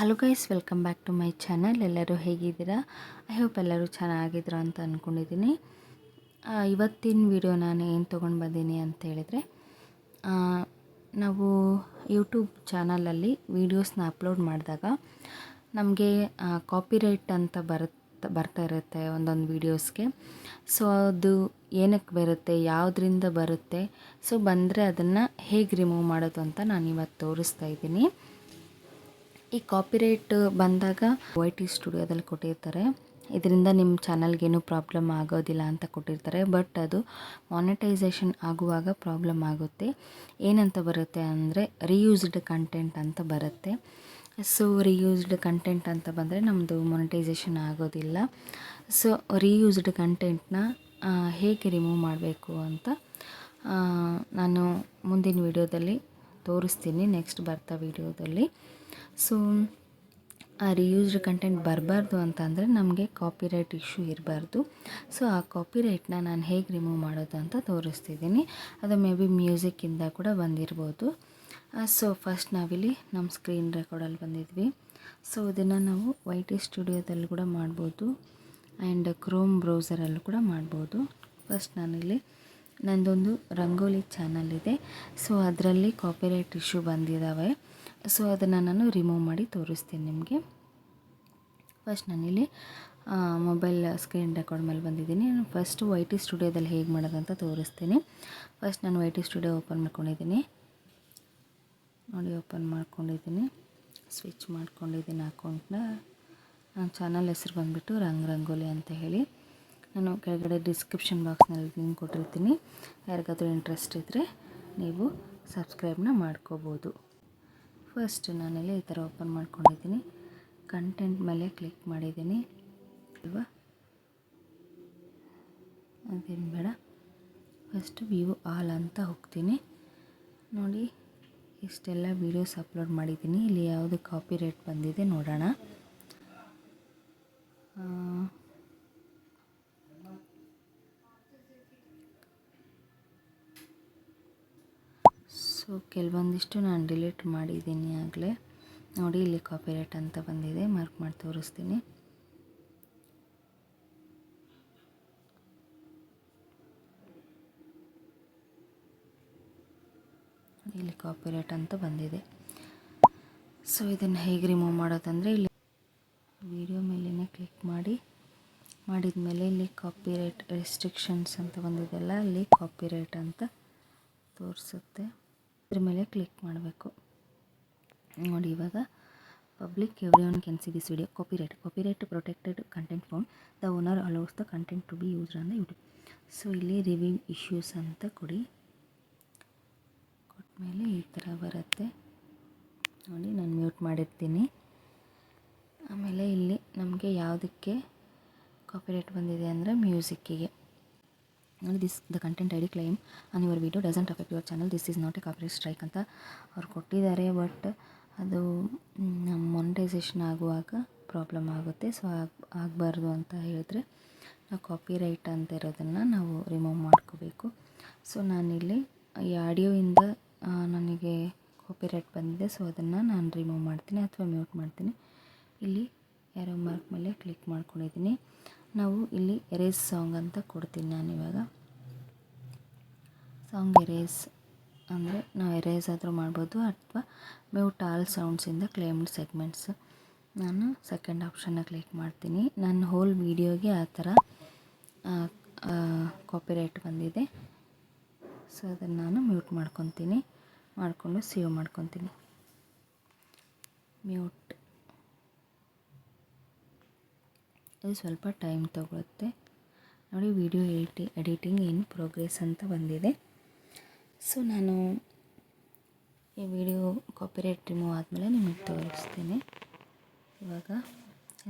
Hello guys, welcome back to my channel. ಎಲ್ಲರೂ ಹೇಗಿದ್ದೀರಾ? I hope ಎಲ್ಲರೂ ಚೆನ್ನಾಗಿದ್ದೀರಾ ಅಂತ ಅಂದ್ಕೊಂಡಿದ್ದೀನಿ. ಇವತ್ತಿನ ವಿಡಿಯೋ ನಾನು ಏನು ತೊಗೊಂಡು ಬಂದೀನಿ ಅಂತ ಹೇಳಿದರೆ, ನಾವು ಯೂಟ್ಯೂಬ್ ಚಾನಲಲ್ಲಿ ವೀಡಿಯೋಸ್ನ ಅಪ್ಲೋಡ್ ಮಾಡಿದಾಗ ನಮಗೆ ಕಾಪಿರೈಟ್ ಅಂತ ಬರ್ತಾ ಇರುತ್ತೆ ಒಂದೊಂದು ವೀಡಿಯೋಸ್ಗೆ. ಸೊ ಅದು ಏನಕ್ಕೆ ಬರುತ್ತೆ, ಯಾವುದರಿಂದ ಬರುತ್ತೆ, ಸೊ ಬಂದರೆ ಅದನ್ನು ಹೇಗೆ ರಿಮೂವ್ ಮಾಡೋದು ಅಂತ ನಾನು ಇವತ್ತು ತೋರಿಸ್ತಾ ಇದ್ದೀನಿ. ಈ ಕಾಪಿರೈಟ್ ಬಂದಾಗ YT ಸ್ಟುಡಿಯೋದಲ್ಲಿ ಕೊಟ್ಟಿರ್ತಾರೆ. ಇದರಿಂದ ನಿಮ್ಮ ಚಾನಲ್ಗೇನು ಪ್ರಾಬ್ಲಮ್ ಆಗೋದಿಲ್ಲ ಅಂತ ಕೊಟ್ಟಿರ್ತಾರೆ. ಬಟ್ ಅದು ಮಾನಿಟೈಸೇಷನ್ ಆಗುವಾಗ ಪ್ರಾಬ್ಲಮ್ ಆಗುತ್ತೆ. ಏನಂತ ಬರುತ್ತೆ ಅಂದರೆ ರೀಯೂಸ್ಡ್ ಕಂಟೆಂಟ್ ಅಂತ ಬರುತ್ತೆ. ಸೊ ರೀಯೂಸ್ಡ್ ಕಂಟೆಂಟ್ ಅಂತ ಬಂದರೆ ನಮ್ಮದು ಮಾನಿಟೈಸೇಷನ್ ಆಗೋದಿಲ್ಲ. ಸೊ ರೀಯೂಸ್ಡ್ ಕಂಟೆಂಟ್ನ ಹೇಗೆ ರಿಮೂವ್ ಮಾಡಬೇಕು ಅಂತ ನಾನು ಮುಂದಿನ ವಿಡಿಯೋದಲ್ಲಿ ತೋರಿಸ್ತೀನಿ, ನೆಕ್ಸ್ಟ್ ಬರ್ತಾ ವಿಡಿಯೋದಲ್ಲಿ. ಸೊ ಆ ರೀಯೂಸ್ಡ್ ಕಂಟೆಂಟ್ ಬರಬಾರ್ದು ಅಂತ ಅಂದರೆ ನಮಗೆ ಕಾಪಿರೈಟ್ ಇಶ್ಯೂ ಇರಬಾರ್ದು. ಸೊ ಆ ಕಾಪಿರೈಟ್ನ ನಾನು ಹೇಗೆ ರಿಮೂವ್ ಮಾಡೋದು ಅಂತ ತೋರಿಸ್ತಿದ್ದೀನಿ. ಅದು ಮೇ ಬಿ ಮ್ಯೂಸಿಕ್ಕಿಂದ ಕೂಡ ಬಂದಿರ್ಬೋದು. ಸೊ ಫಸ್ಟ್ ನಾವಿಲ್ಲಿ ನಮ್ಮ ಸ್ಕ್ರೀನ್ ರೆಕಾರ್ಡಲ್ಲಿ ಬಂದಿದ್ವಿ. ಸೊ ಇದನ್ನು ನಾವು YT ಸ್ಟುಡಿಯೋದಲ್ಲಿ ಕೂಡ ಮಾಡ್ಬೋದು ಆ್ಯಂಡ್ ಕ್ರೋಮ್ ಬ್ರೌಸರಲ್ಲೂ ಕೂಡ ಮಾಡ್ಬೋದು. ಫಸ್ಟ್ ನಾನಿಲ್ಲಿ ನನ್ನದೊಂದು ರಂಗೋಲಿ ಚಾನಲ್ ಇದೆ. ಸೊ ಅದರಲ್ಲಿ ಕಾಪಿರೈಟ್ ಇಶ್ಯೂ ಬಂದಿದ್ದಾವೆ. ಸೊ ಅದನ್ನು ನಾನು ರಿಮೂವ್ ಮಾಡಿ ತೋರಿಸ್ತೀನಿ ನಿಮಗೆ. ಫಸ್ಟ್ ನಾನಿಲ್ಲಿ ಮೊಬೈಲ್ ಸ್ಕ್ರೀನ್ ರೆಕಾರ್ಡ್ ಮೇಲೆ ಬಂದಿದ್ದೀನಿ. ನಾನು ಫಸ್ಟು YT ಸ್ಟುಡಿಯೋದಲ್ಲಿ ಹೇಗೆ ಮಾಡೋದಂತ ತೋರಿಸ್ತೀನಿ. ಫಸ್ಟ್ ನಾನು YT ಸ್ಟುಡಿಯೋ ಓಪನ್ ಮಾಡ್ಕೊಂಡಿದ್ದೀನಿ. ನೋಡಿ, ಓಪನ್ ಮಾಡ್ಕೊಂಡಿದ್ದೀನಿ, ಸ್ವಿಚ್ ಮಾಡ್ಕೊಂಡಿದ್ದೀನಿ ಅಕೌಂಟ್ನ. ನನ್ನ ಚಾನಲ್ ಹೆಸರು ಬಂದುಬಿಟ್ಟು ರಂಗೋಲಿ ಅಂತ ಹೇಳಿ. ನಾನು ಕೆಳಗಡೆ ಡಿಸ್ಕ್ರಿಪ್ಷನ್ ಬಾಕ್ಸ್ನಲ್ಲಿ ಲಿಂಕ್ ಕೊಟ್ಟಿರ್ತೀನಿ. ಯಾರಿಗಾದರೂ ಇಂಟ್ರೆಸ್ಟ್ ಇದ್ದರೆ ನೀವು ಸಬ್ಸ್ಕ್ರೈಬ್ನ ಮಾಡ್ಕೋಬೋದು. ಫಸ್ಟ್ ನಾನಿಲ್ಲಿ ಈ ಥರ ಓಪನ್ ಮಾಡ್ಕೊಂಡಿದ್ದೀನಿ. ಕಂಟೆಂಟ್ ಮೇಲೆ ಕ್ಲಿಕ್ ಮಾಡಿದ್ದೀನಿ ಅಲ್ವಾ, ಅದೇನು ಬೇಡ. ಫಸ್ಟ್ ವ್ಯೂ ಆಲ್ ಅಂತ ಹೋಗ್ತೀನಿ. ನೋಡಿ, ಇಷ್ಟೆಲ್ಲ ವೀಡಿಯೋಸ್ ಅಪ್ಲೋಡ್ ಮಾಡಿದ್ದೀನಿ. ಇಲ್ಲಿ ಯಾವುದು ಕಾಪಿರೈಟ್ ಬಂದಿದೆ ನೋಡೋಣ. ಸೊ ಕೆಲವೊಂದಿಷ್ಟು ನಾನು ಡಿಲೀಟ್ ಮಾಡಿದ್ದೀನಿ ಆಗಲೇ. ನೋಡಿ, ಇಲ್ಲಿ ಕಾಪಿರೈಟ್ ಅಂತ ಬಂದಿದೆ, ಮಾರ್ಕ್ ಮಾಡಿ ತೋರಿಸ್ತೀನಿ. ಇಲ್ಲಿ ಕಾಪಿರೈಟ್ ಅಂತ ಬಂದಿದೆ. ಸೊ ಇದನ್ನು ಹೇಗೆ ರಿಮೂವ್ ಮಾಡೋದಂದರೆ, ಇಲ್ಲಿ ವಿಡಿಯೋ ಮೇಲೇ ಕ್ಲಿಕ್ ಮಾಡಿದ ಮೇಲೆ ಇಲ್ಲಿ ಕಾಪಿರೈಟ್ ರೆಸ್ಟ್ರಿಕ್ಷನ್ಸ್ ಅಂತ ಬಂದಿದೆಲ್ಲ, ಅಲ್ಲಿ ಕಾಪಿರೈಟ್ ಅಂತ ತೋರಿಸುತ್ತೆ. ಇದ್ರ ಮೇಲೆ ಕ್ಲಿಕ್ ಮಾಡಬೇಕು. ನೋಡಿ, ಇವಾಗ public everyone can see this video. Copyright protected content found, the owner allows the content to be used on the YouTube. So ಇಲ್ಲಿ ರಿವ್ಯೂ ಇಶ್ಯೂಸ್ ಅಂತ ಕೊಟ್ಟಮೇಲೆ ಈ ಥರ ಬರುತ್ತೆ. ನೋಡಿ, ನಾನು ಮ್ಯೂಟ್ ಮಾಡಿರ್ತೀನಿ. ಆಮೇಲೆ ಇಲ್ಲಿ ನಮಗೆ ಯಾವುದಕ್ಕೆ ಕಾಪಿರೈಟ್ ಬಂದಿದೆ ಅಂದರೆ ಮ್ಯೂಸಿಕ್ಕಿಗೆ. ನೋಡಿ, the content ID claim on your video doesn't affect your channel, this is not a copyright strike ಅಂತ ಅವ್ರು ಕೊಟ್ಟಿದ್ದಾರೆ. ಬಟ್ ಅದು ನಮ್ಮ ಮಾನಿಟೈಸೇಷನ್ ಆಗುವಾಗ ಪ್ರಾಬ್ಲಮ್ ಆಗುತ್ತೆ. ಸೊ ಆಗಬಾರ್ದು ಅಂತ ಹೇಳಿದ್ರೆ ನಾವು ಕಾಪಿರೈಟ್ ಅಂತ ಇರೋದನ್ನು ನಾವು ರಿಮೂವ್ ಮಾಡ್ಕೋಬೇಕು. ಸೊ ನಾನಿಲ್ಲಿ ಈ ಆಡಿಯೋಯಿಂದ ನನಗೆ ಕಾಪಿರೈಟ್ ಬಂದಿದೆ. ಸೊ ಅದನ್ನು ನಾನು ರಿಮೂವ್ ಮಾಡ್ತೀನಿ ಅಥವಾ ಮ್ಯೂಟ್ ಮಾಡ್ತೀನಿ. ಇಲ್ಲಿ ಯಾರೋ ಮಾರ್ಕ್ ಮೇಲೆ ಕ್ಲಿಕ್ ಮಾಡ್ಕೊಂಡಿದ್ದೀನಿ. ನಾವು ಇಲ್ಲಿ ಎರೇಸ್ ಸಾಂಗ್ ಅಂತ ಕೊಡ್ತೀನಿ ನಾನು. ಇವಾಗ ಸಾಂಗ್ ಎರೇಸ್ ಅಂದರೆ ನಾವು ಎರೇಸ್ ಆದರೂ ಮಾಡ್ಬೋದು ಅಥವಾ ಮ್ಯೂಟ್ ಆಲ್ ಸೌಂಡ್ಸಿಂದ ಕ್ಲೇಮ್ಡ್ ಸೆಗ್ಮೆಂಟ್ಸ್. ನಾನು ಸೆಕೆಂಡ್ ಆಪ್ಷನ್ನ ಕ್ಲಿಕ್ ಮಾಡ್ತೀನಿ. ನನ್ನ ಹೋಲ್ ವೀಡಿಯೋಗೆ ಆ ಥರ ಕಾಪಿರೈಟ್ ಬಂದಿದೆ. ಸೊ ಅದನ್ನು ನಾನು ಮ್ಯೂಟ್ ಮಾಡಿಕೊಂಡು ಸೇವ್ ಮಾಡ್ಕೊತೀನಿ. ಮ್ಯೂಟ್. ಇದು ಸ್ವಲ್ಪ ಟೈಮ್ ತಗೊಳುತ್ತೆ. ನೋಡಿ, ವಿಡಿಯೋ ಎಡಿಟಿಂಗ್ ಇನ್ ಪ್ರೋಗ್ರೆಸ್ ಅಂತ ಬಂದಿದೆ. ಸೊ ನಾನು ಈ ವಿಡಿಯೋ ಕಾಪಿರೈಟ್ ರಿಮೂವ್ ಆದಮೇಲೆ ನಿಮಗೆ ತೋರಿಸ್ತೀನಿ. ಇವಾಗ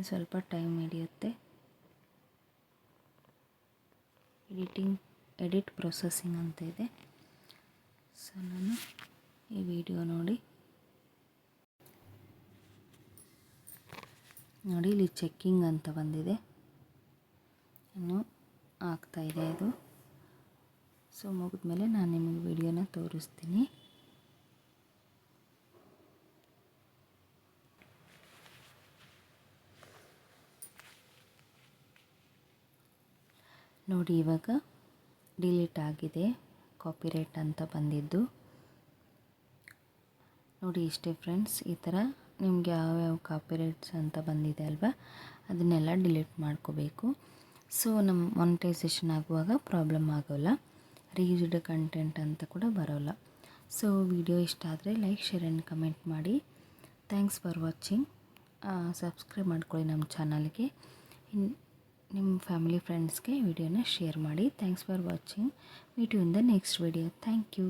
ಸ್ವಲ್ಪ ಟೈಮ್ ಹಿಡಿಯುತ್ತೆ. ಎಡಿಟ್ ಪ್ರೊಸೆಸಿಂಗ್ ಅಂತ ಇದೆ. ಸೊ ನಾನು ಈ ವಿಡಿಯೋ ನೋಡಿ ಇಲ್ಲಿ ಚೆಕ್ಕಿಂಗ್ ಅಂತ ಬಂದಿದೆ, ಇನ್ನು ಆಗ್ತಾಯಿದೆ ಅದು. ಸೊ ಮುಗಿದ್ಮೇಲೆ ನಾನು ನಿಮಗೆ ವಿಡಿಯೋನ ತೋರಿಸ್ತೀನಿ. ನೋಡಿ ಇವಾಗ ಡಿಲೀಟ್ ಆಗಿದೆ, ಕಾಪಿರೈಟ್ ಅಂತ ಬಂದಿದ್ದು. ನೋಡಿ ಇಷ್ಟೇ ಫ್ರೆಂಡ್ಸ್, ಈ ಥರ ನಿಮಗೆ ಯಾವ್ಯಾವ ಕಾಪಿರೈಟ್ಸ್ ಅಂತ ಬಂದಿದೆ ಅಲ್ವಾ, ಅದನ್ನೆಲ್ಲ ಡಿಲೀಟ್ ಮಾಡ್ಕೋಬೇಕು. ಸೊ ನಮ್ಮ ಮಾನಿಟೈಸೇಷನ್ ಆಗುವಾಗ ಪ್ರಾಬ್ಲಮ್ ಆಗೋಲ್ಲ, ರೀಯೂಸ್ಡ್ ಕಂಟೆಂಟ್ ಅಂತ ಕೂಡ ಬರೋಲ್ಲ. ಸೊ ವಿಡಿಯೋ ಇಷ್ಟ ಆದರೆ ಲೈಕ್, ಶೇರ್ ಆ್ಯಂಡ್ ಕಮೆಂಟ್ ಮಾಡಿ. Thanks for watching. ಸಬ್ಸ್ಕ್ರೈಬ್ ಮಾಡ್ಕೊಳ್ಳಿ ನಮ್ಮ ಚಾನಲ್ಗೆ. ನಿಮ್ಮ ಫ್ಯಾಮಿಲಿ ಫ್ರೆಂಡ್ಸ್ಗೆ ವಿಡಿಯೋನ ಶೇರ್ ಮಾಡಿ. Thanks for watching. Meet you in the next video. Thank you.